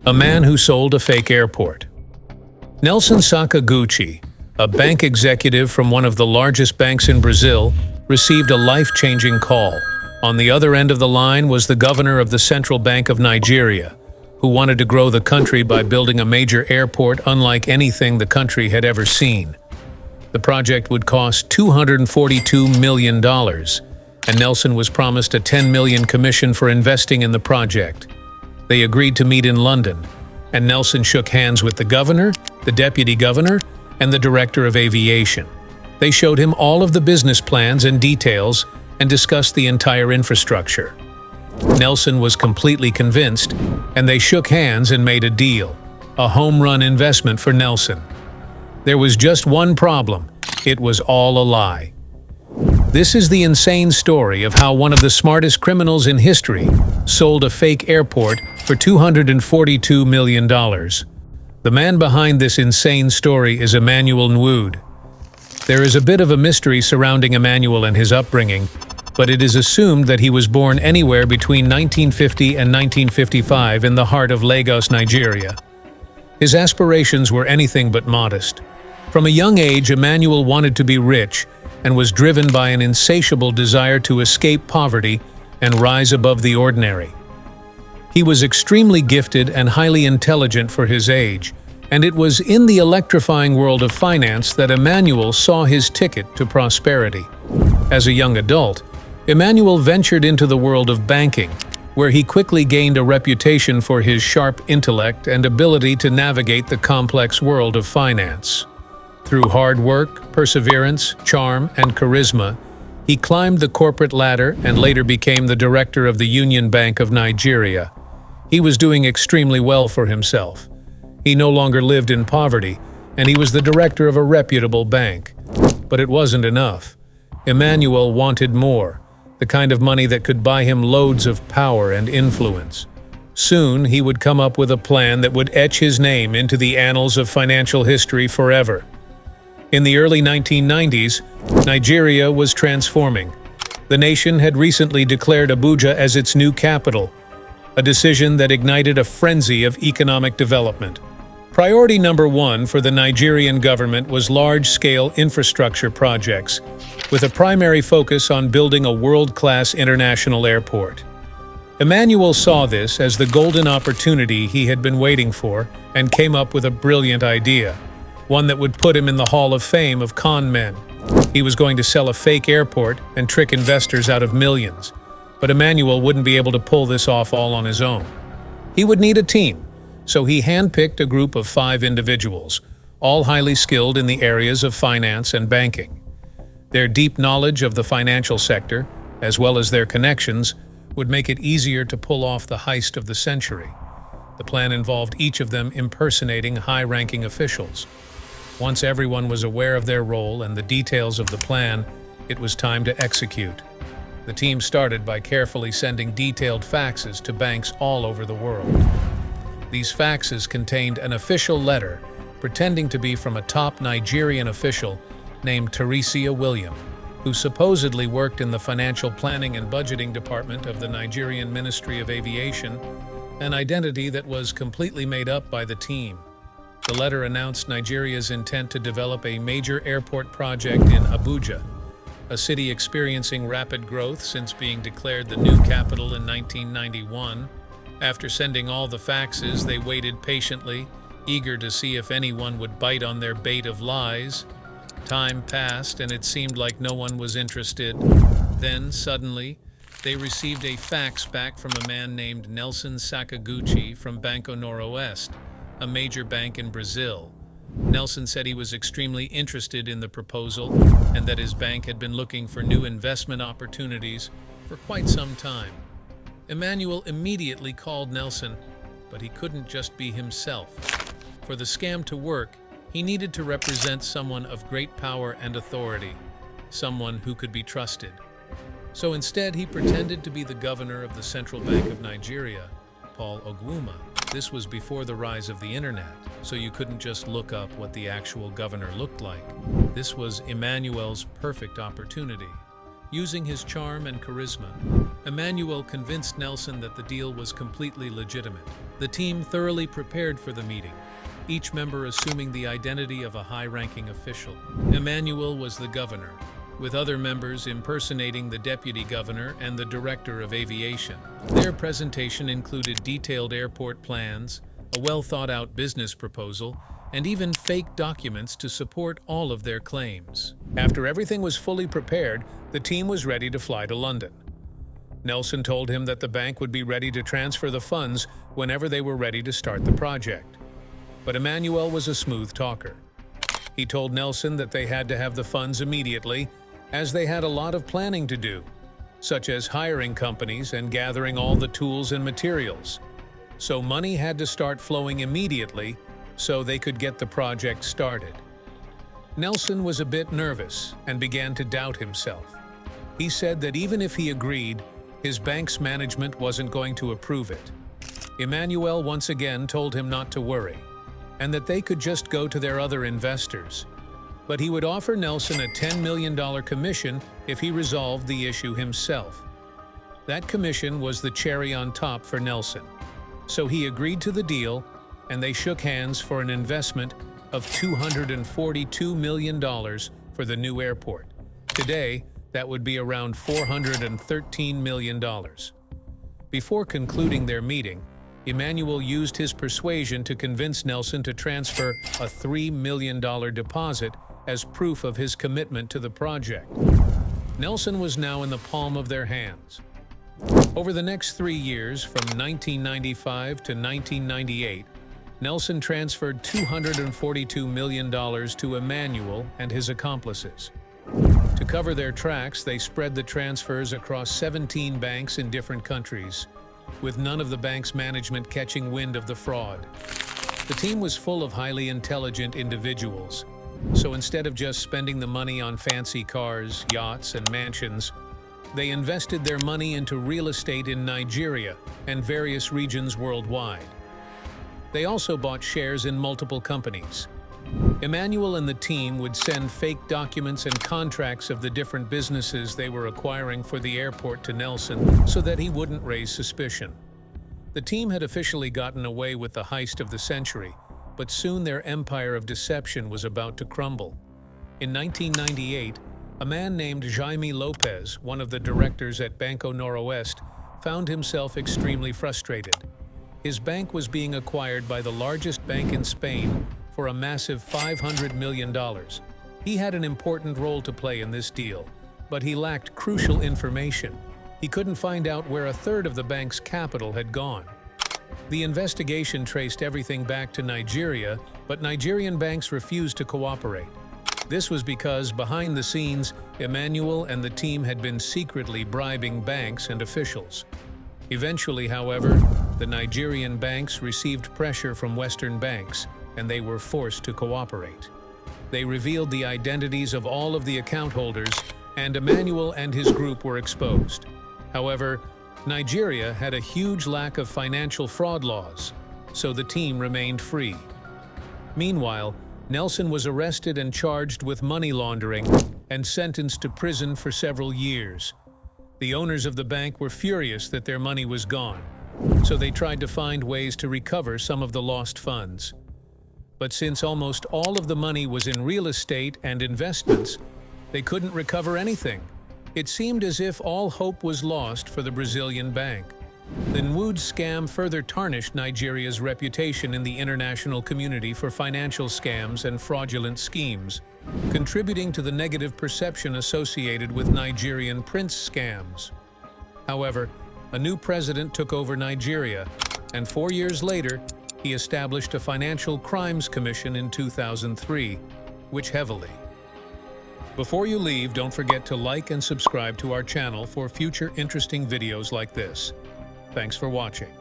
A man who sold a fake airport. Nelson Sakaguchi, a bank executive from one of the largest banks in Brazil, received a life-changing call. On the other end of the line was the governor of the Central Bank of Nigeria, who wanted to grow the country by building a major airport unlike anything the country had ever seen. The project would cost $242 million, and Nelson was promised a $10 million commission for investing in the project. They agreed to meet in London, and Nelson shook hands with the governor, the deputy governor, and the director of aviation. They showed him all of the business plans and details and discussed the entire infrastructure. Nelson was completely convinced, and they shook hands and made a deal, a home run investment for Nelson. There was just one problem: it was all a lie. This is the insane story of how one of the smartest criminals in history sold a fake airport for $242 million. The man behind this insane story is Emmanuel Nwood. There is a bit of a mystery surrounding Emmanuel and his upbringing, but it is assumed that he was born anywhere between 1950 and 1955 in the heart of Lagos, Nigeria. His aspirations were anything but modest. From a young age, Emmanuel wanted to be rich and was driven by an insatiable desire to escape poverty and rise above the ordinary. He was extremely gifted and highly intelligent for his age, and it was in the electrifying world of finance that Emmanuel saw his ticket to prosperity. As a young adult, Emmanuel ventured into the world of banking, where he quickly gained a reputation for his sharp intellect and ability to navigate the complex world of finance. Through hard work, perseverance, charm, and charisma, he climbed the corporate ladder and later became the director of the Union Bank of Nigeria. He was doing extremely well for himself. He no longer lived in poverty, and he was the director of a reputable bank. But it wasn't enough. Emmanuel wanted more, the kind of money that could buy him loads of power and influence. Soon, he would come up with a plan that would etch his name into the annals of financial history forever. In the early 1990s, Nigeria was transforming. The nation had recently declared Abuja as its new capital, a decision that ignited a frenzy of economic development. Priority number one for the Nigerian government was large-scale infrastructure projects, with a primary focus on building a world-class international airport. Emmanuel saw this as the golden opportunity he had been waiting for and came up with a brilliant idea, one that would put him in the Hall of Fame of con men. He was going to sell a fake airport and trick investors out of millions. But Emmanuel wouldn't be able to pull this off all on his own. He would need a team, so he handpicked a group of 5 individuals, all highly skilled in the areas of finance and banking. Their deep knowledge of the financial sector, as well as their connections, would make it easier to pull off the heist of the century. The plan involved each of them impersonating high-ranking officials. Once everyone was aware of their role and the details of the plan, it was time to execute. The team started by carefully sending detailed faxes to banks all over the world. These faxes contained an official letter pretending to be from a top Nigerian official named Teresia William, who supposedly worked in the financial planning and budgeting department of the Nigerian Ministry of Aviation, an identity that was completely made up by the team. The letter announced Nigeria's intent to develop a major airport project in Abuja, a city experiencing rapid growth since being declared the new capital in 1991. After sending all the faxes, they waited patiently, eager to see if anyone would bite on their bait of lies. Time passed, and it seemed like no one was interested. Then, suddenly, they received a fax back from a man named Nelson Sakaguchi from Banco Noroeste, a major bank in Brazil. Nelson said he was extremely interested in the proposal and that his bank had been looking for new investment opportunities for quite some time. Emmanuel immediately called Nelson, but he couldn't just be himself. For the scam to work, he needed to represent someone of great power and authority, someone who could be trusted. So instead, he pretended to be the governor of the Central Bank of Nigeria, Paul Ogwuma. This was before the rise of the internet, so you couldn't just look up what the actual governor looked like. This was Emmanuel's perfect opportunity. Using his charm and charisma, Emmanuel convinced Nelson that the deal was completely legitimate. The team thoroughly prepared for the meeting, each member assuming the identity of a high-ranking official. Emmanuel was the governor, with other members impersonating the deputy governor and the director of aviation. Their presentation included detailed airport plans, a well-thought-out business proposal, and even fake documents to support all of their claims. After everything was fully prepared, the team was ready to fly to London. Nelson told him that the bank would be ready to transfer the funds whenever they were ready to start the project. But Emmanuel was a smooth talker. He told Nelson that they had to have the funds immediately, as they had a lot of planning to do, such as hiring companies and gathering all the tools and materials. So money had to start flowing immediately so they could get the project started. Nelson was a bit nervous and began to doubt himself. He said that even if he agreed, his bank's management wasn't going to approve it. Emmanuel once again told him not to worry, and that they could just go to their other investors. But he would offer Nelson a $10 million commission if he resolved the issue himself. That commission was the cherry on top for Nelson. So he agreed to the deal, and they shook hands for an investment of $242 million for the new airport. Today, that would be around $413 million. Before concluding their meeting, Emmanuel used his persuasion to convince Nelson to transfer a $3 million deposit as proof of his commitment to the project. Nelson was now in the palm of their hands. Over the next 3 years, from 1995 to 1998, Nelson transferred $242 million to Emmanuel and his accomplices. To cover their tracks, they spread the transfers across 17 banks in different countries, with none of the bank's management catching wind of the fraud. The team was full of highly intelligent individuals, so instead of just spending the money on fancy cars, yachts, and mansions, they invested their money into real estate in Nigeria and various regions worldwide. They also bought shares in multiple companies. Emmanuel and the team would send fake documents and contracts of the different businesses they were acquiring for the airport to Nelson so that he wouldn't raise suspicion. The team had officially gotten away with the heist of the century, but soon their empire of deception was about to crumble. In 1998, a man named Jaime Lopez, one of the directors at Banco Noroeste, found himself extremely frustrated. His bank was being acquired by the largest bank in Spain for a massive $500 million. He had an important role to play in this deal, but he lacked crucial information. He couldn't find out where a third of the bank's capital had gone. The investigation traced everything back to Nigeria, but Nigerian banks refused to cooperate. This was because, behind the scenes, Emmanuel and the team had been secretly bribing banks and officials. Eventually, however, the Nigerian banks received pressure from Western banks, and they were forced to cooperate. They revealed the identities of all of the account holders, and Emmanuel and his group were exposed. However, Nigeria had a huge lack of financial fraud laws, so the team remained free. Meanwhile, Nelson was arrested and charged with money laundering and sentenced to prison for several years. The owners of the bank were furious that their money was gone, so they tried to find ways to recover some of the lost funds. But since almost all of the money was in real estate and investments, they couldn't recover anything. It seemed as if all hope was lost for the Brazilian bank. The Nwood scam further tarnished Nigeria's reputation in the international community for financial scams and fraudulent schemes, contributing to the negative perception associated with Nigerian prince scams. However, a new president took over Nigeria, and 4 years later, he established a Financial Crimes Commission in 2003, which heavily. Before you leave, don't forget to like and subscribe to our channel for future interesting videos like this. Thanks for watching.